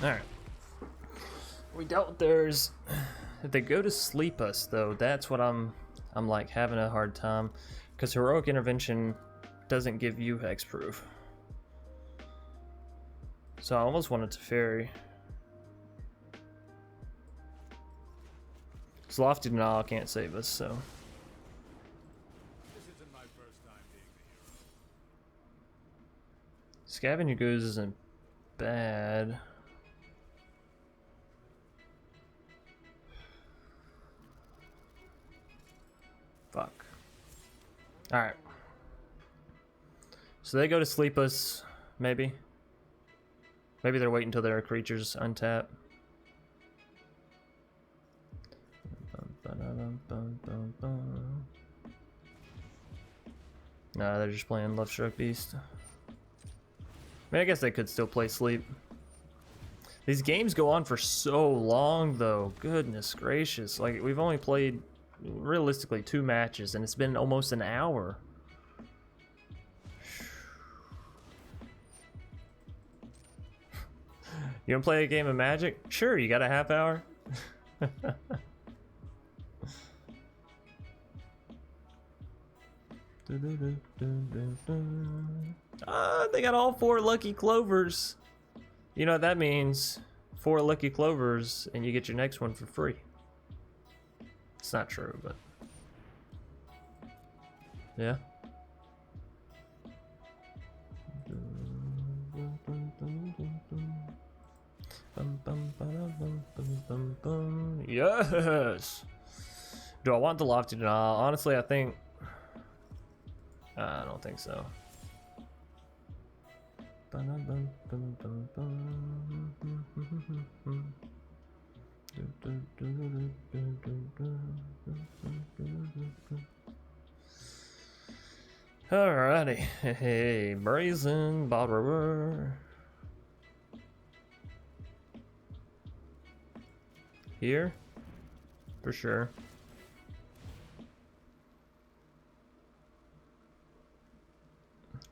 Alright. We dealt with theirs. If they go to sleep us though, that's what I'm like having a hard time. Because Heroic Intervention doesn't give you hexproof. So I almost wanted Teferi. Because Lofty Denial can't save us, so. This isn't my first time being the hero. Scavenger Goose isn't bad. Fuck. Alright. So they go to sleep us, maybe. Maybe they're waiting until their creatures untap. Nah, they're just playing Love Struck Beast. I mean, I guess they could still play sleep. These games go on for so long, though. Goodness gracious. Like, we've only played, realistically, 2 matches, and it's been almost an hour. You wanna play a game of Magic? Sure, you got a half hour? Ah, they got all 4 Lucky Clovers. You know what that means? 4 Lucky Clovers, and you get your next one for free. It's not true, but yeah. Yes. Do I want the Lofty Denial? Honestly, I think. I don't think so. Alrighty. Hey, Brazen Borrower. Here? For sure.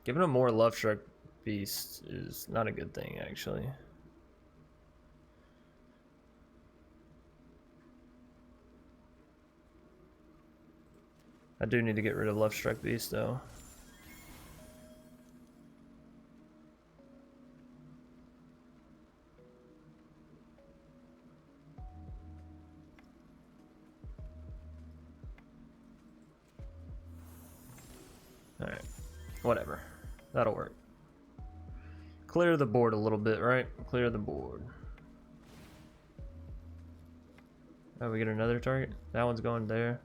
Giving him more Love Struck Beast is not a good thing, actually. I do need to get rid of Love Struck Beast, though. Alright. Whatever. That'll work. Clear the board a little bit, right? Clear the board. Oh, we get another target? That one's going there.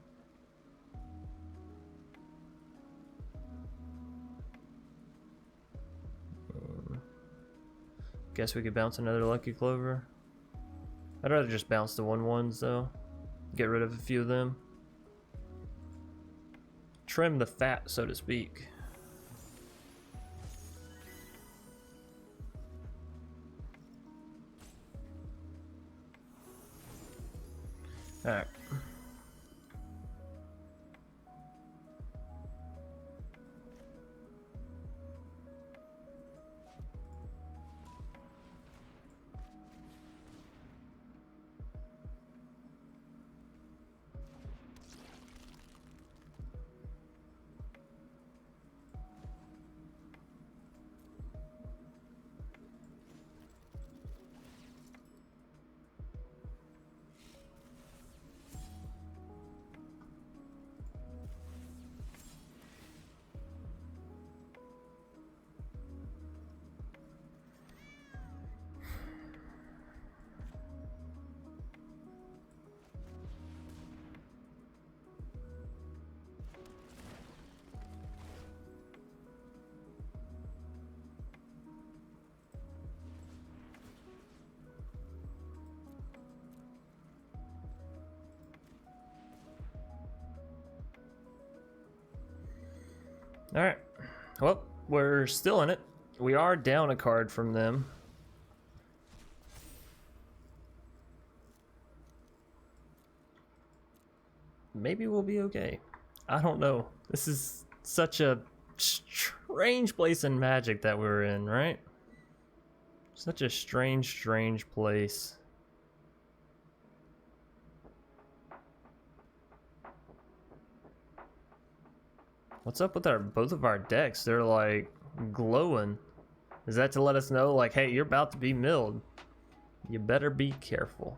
Guess we could bounce another Lucky Clover. I'd rather just bounce the 1/1s though. Get rid of a few of them. Trim the fat, so to speak. Alright. Alright. Well, we're still in it. We are down a card from them. Maybe we'll be okay. I don't know. This is such a strange place in Magic that we're in, right? Such a strange place. What's up with both of our decks? They're like glowing. Is that to let us know like, hey, you're about to be milled? You better be careful.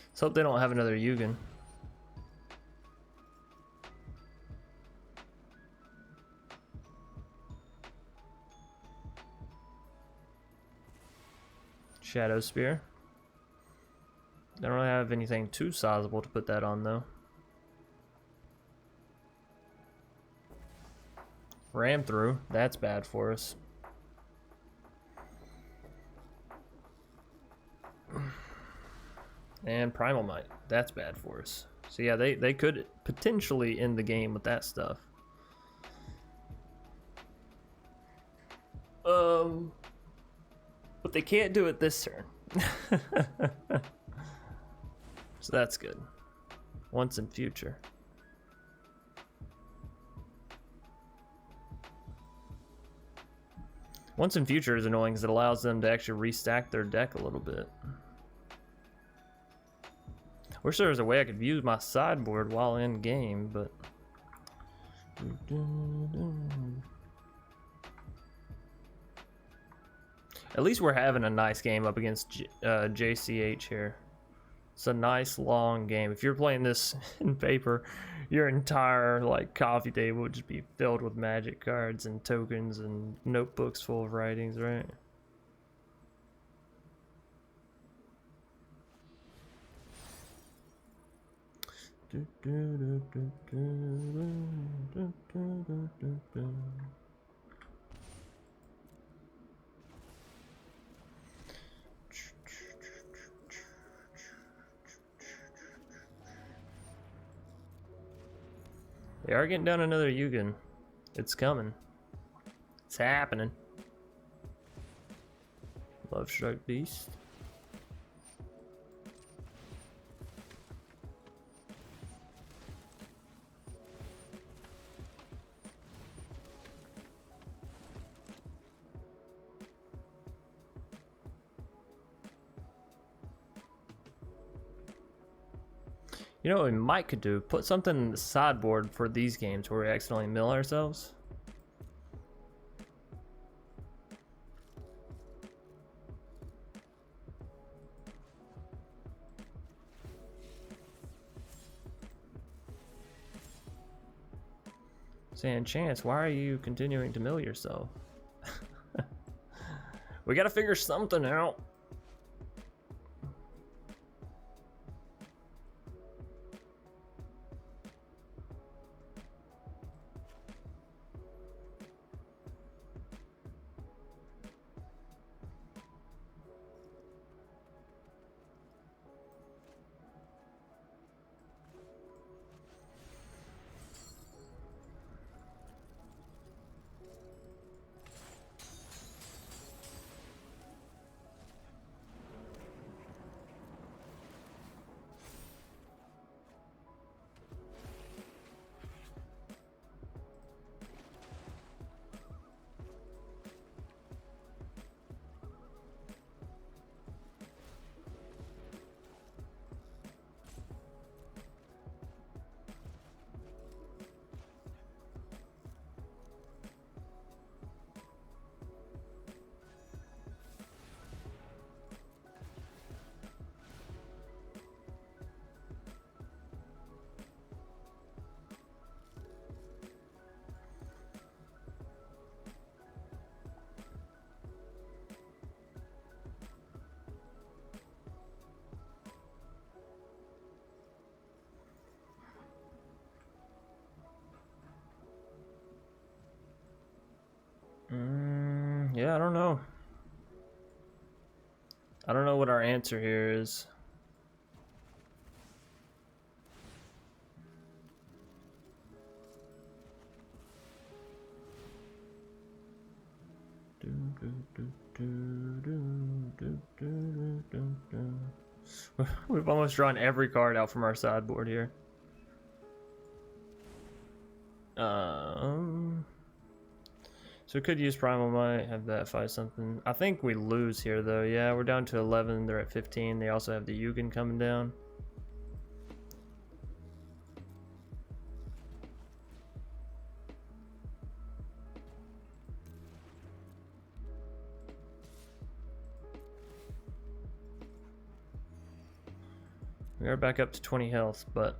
Let's hope they don't have another Yugen. Shadow Spear. They don't really have anything too sizable to put that on though. Ram through. That's bad for us. And Primal Might. That's bad for us. So yeah, they could potentially end the game with that stuff. But they can't do it this turn. So that's good. Once in future. Once in future is annoying because it allows them to actually restack their deck a little bit. Wish there was a way I could view my sideboard while in game, but at least we're having a nice game up against JCH here. It's a nice long game. If you're playing this in paper, your entire like coffee table would just be filled with Magic cards and tokens and notebooks full of writings, right? They are getting down another Yugen. It's coming. It's happening. Love Struck Beast. You know what we might could do? Put something in the sideboard for these games where we accidentally mill ourselves. Saying, Chance, why are you continuing to mill yourself? We gotta figure something out. Yeah, I don't know. I don't know what our answer here is. We've almost drawn every card out from our sideboard here. So we could use Primal Might, have that fight something. I think we lose here though. Yeah, we're down to 11, they're at 15. They also have the Yugen coming down. We are back up to 20 health, but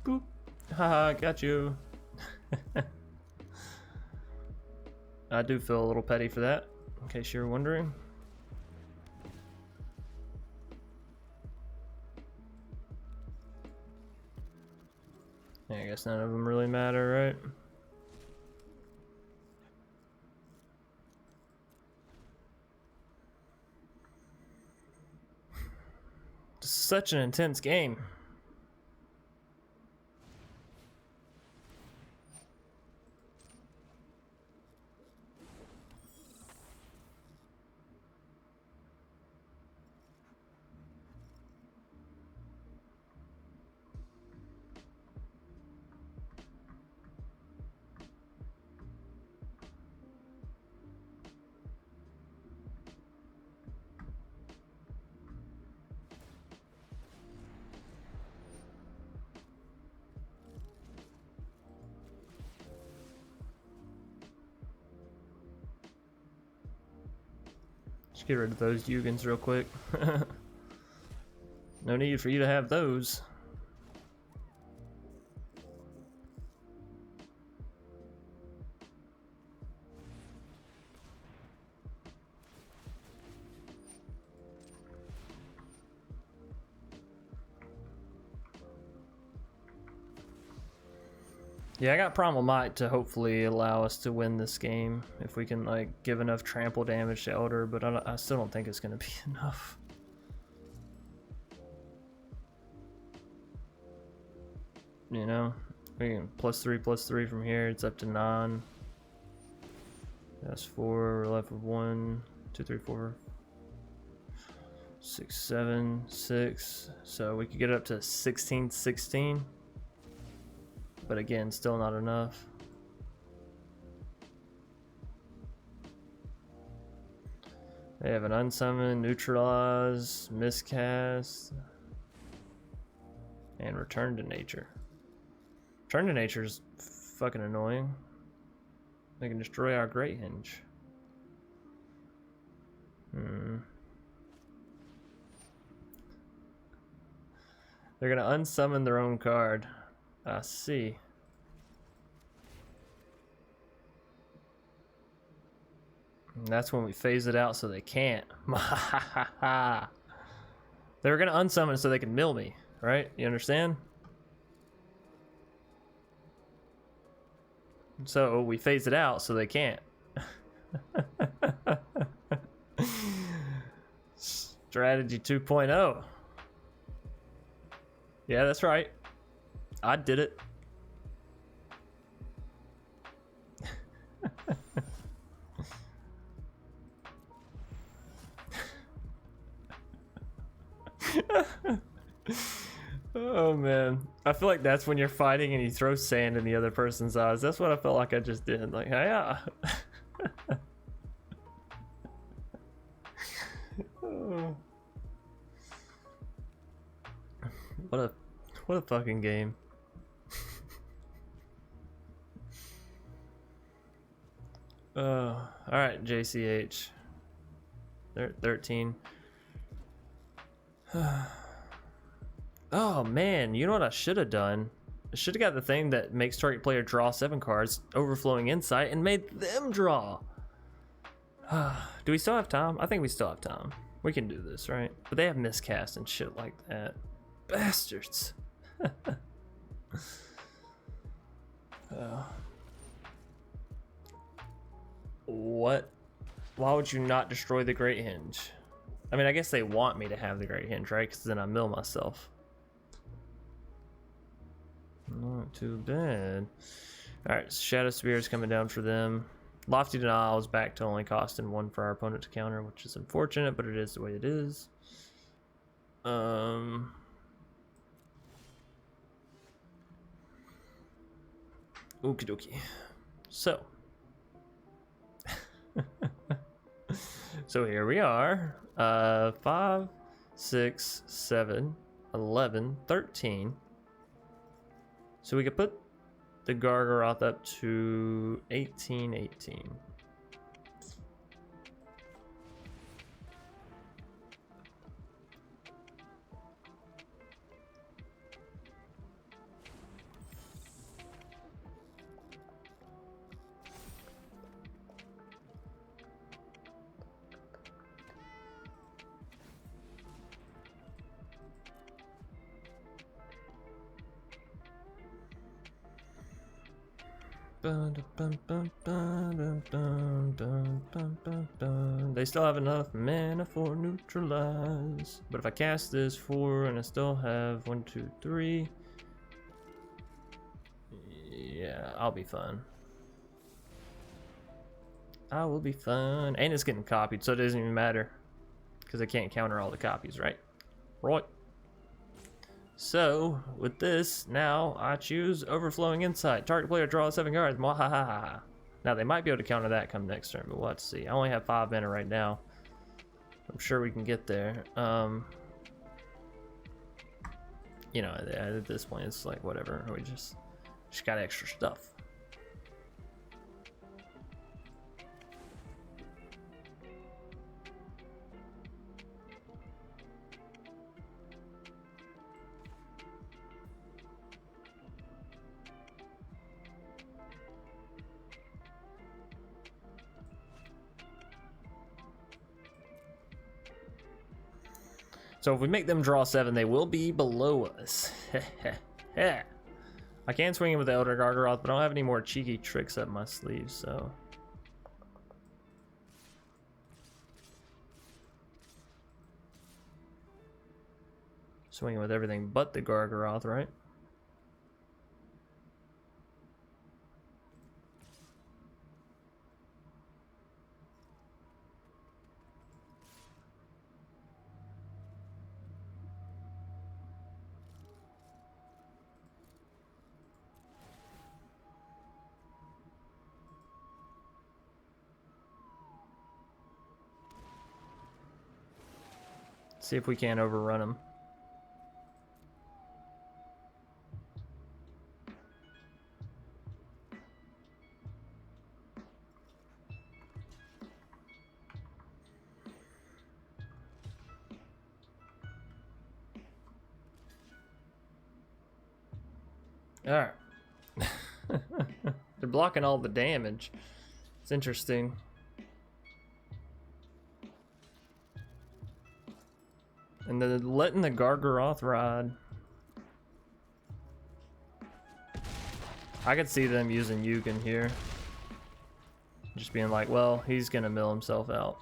boop. Haha, got you. I do feel a little petty for that, in case you're wondering. Yeah, I guess none of them really matter, right? It's such an intense game. Just get rid of those Yugens real quick. No need for you to have those. Yeah, I got Primal Might to hopefully allow us to win this game if we can like give enough trample damage to Elder, but I still don't think it's gonna be enough. You know, we can +3/+3 from here. It's up to 9. That's 4. We're left with 1, 2, 3, 4, 6, 7, 6. So we could get up to 16, 16. But again, still not enough. They have an unsummon, neutralize, miscast, and return to nature. Return to nature is fucking annoying. They can destroy our Great Henge. They're gonna unsummon their own card. I see. And that's when we phase it out so they can't. They were gonna unsummon so they can mill me, right? You understand? So we phase it out so they can't. Strategy 2.0. Yeah, that's right. I did it. Oh man, I feel like that's when you're fighting and you throw sand in the other person's eyes. That's what I felt like I just did. Like, yeah. Oh. What a fucking game. All right, JCH. 13. Oh man, you know what I should have done? I should have got the thing that makes target player draw 7 cards, overflowing insight, and made them draw. Do we still have time? I think we still have time. We can do this, right? But they have miscast and shit like that. Bastards. What? Why would you not destroy the Great Henge? I mean, I guess they want me to have the Great Henge, right? Because then I mill myself. Not too bad. Alright, Shadow Spear is coming down for them. Lofty Denial is back to only costing 1 for our opponent to counter, which is unfortunate, but it is the way it is. Okie dokie. So. So here we are. 5, 6, 7, 11, 13. So we could put the Gargaroth up to 18, 18. They still have enough mana for neutralize. But if I cast this 4 and I still have 1, 2, 3. Yeah, I'll be fine. I will be fine. And it's getting copied, so it doesn't even matter. Because I can't counter all the copies, right? Right. So, with this, now I choose Overflowing Insight. Target player draws 7 cards. Mwahaha. Now, they might be able to counter that come next turn, but let's see. I only have 5 mana right now. I'm sure we can get there. You know, at this point, it's like, whatever. We just got extra stuff. So if we make them draw 7, they will be below us. I can swing in with the Elder Gargaroth, but I don't have any more cheeky tricks up my sleeve, so. Swinging with everything but the Gargaroth, right? See if we can't overrun him. Alright. They're blocking all the damage. It's interesting. And then letting the Gargaroth ride. I could see them using Yugen here. Just being like, well, he's gonna mill himself out.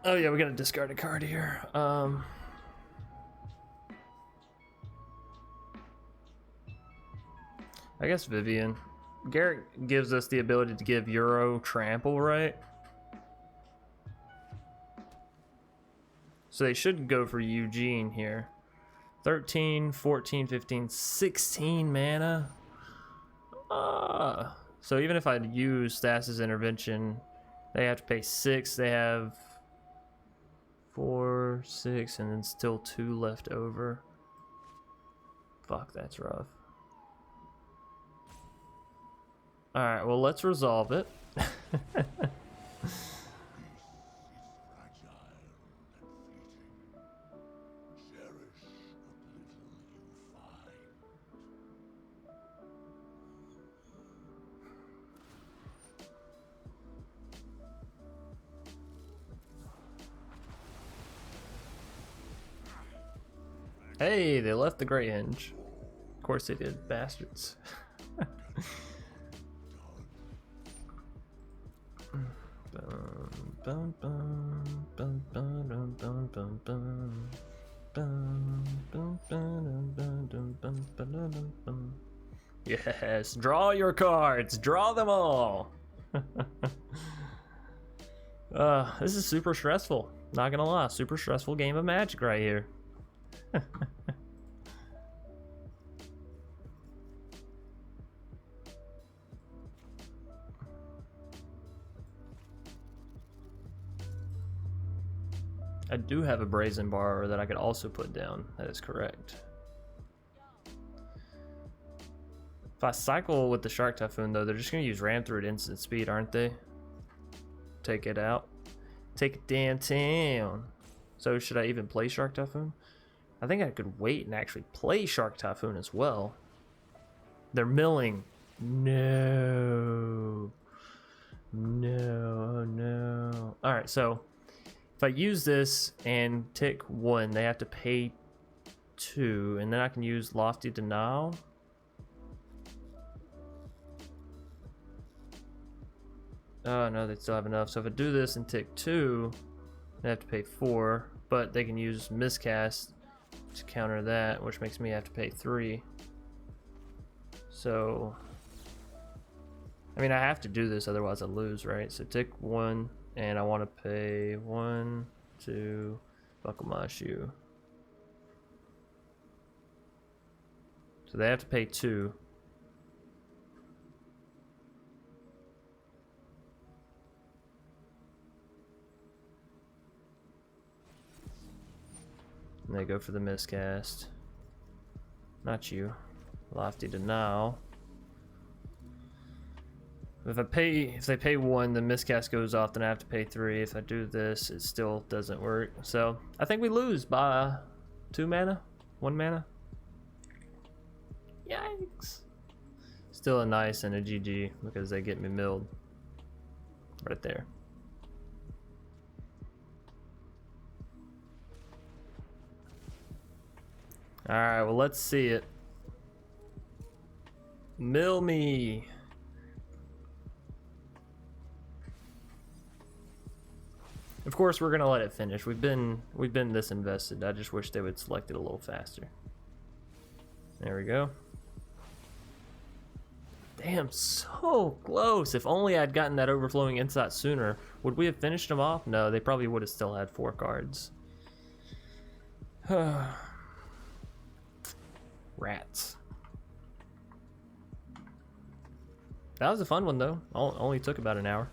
Oh yeah, we gotta discard a card here. I guess Vivian. Garruk gives us the ability to give Euro trample, right? So they should go for Eugene here. 13, 14, 15, 16 mana. So even if I use Stas's intervention, they have to pay 6. They have 4, 6, and then still 2 left over. Fuck, that's rough. Alright, well, let's resolve it. Hey, they left the Great Henge. Of course they did, bastards. Yes, draw your cards, draw them all. This is super stressful. Not gonna lie, super stressful game of Magic right here. I do have a Brazen Borrower that I could also put down. That is correct. If I cycle with the Shark Typhoon, though, they're just going to use Ram through at instant speed, aren't they? Take it out. Take it downtown. So should I even play Shark Typhoon? I think I could wait and actually play Shark Typhoon as well. They're milling. No. No, no. Alright, so if I use this and tick 1, they have to pay 2, and then I can use Lofty Denial. Oh no, they still have enough. So if I do this and tick 2, they have to pay 4, but they can use Miscast to counter that, which makes me have to pay 3. So, I mean, I have to do this, otherwise I lose, right? So tick 1, and I want to pay 1, 2, buckle my shoe. So they have to pay 2. And they go for the miscast. Not you. Lofty Denial. If they pay 1, the miscast goes off, then I have to pay 3. If I do this, it still doesn't work. So I think we lose by 2 mana, 1 mana. Yikes. Still a nice and a GG because they get me milled right there. Alright, well, let's see it. Mill me. Of course, we're gonna let it finish. We've been this invested. I just wish they would select it a little faster. There we go. Damn, so close. If only I'd gotten that overflowing insight sooner. Would we have finished them off? No, they probably would have still had 4 cards. Rats. That was a fun one though. Only took about an hour.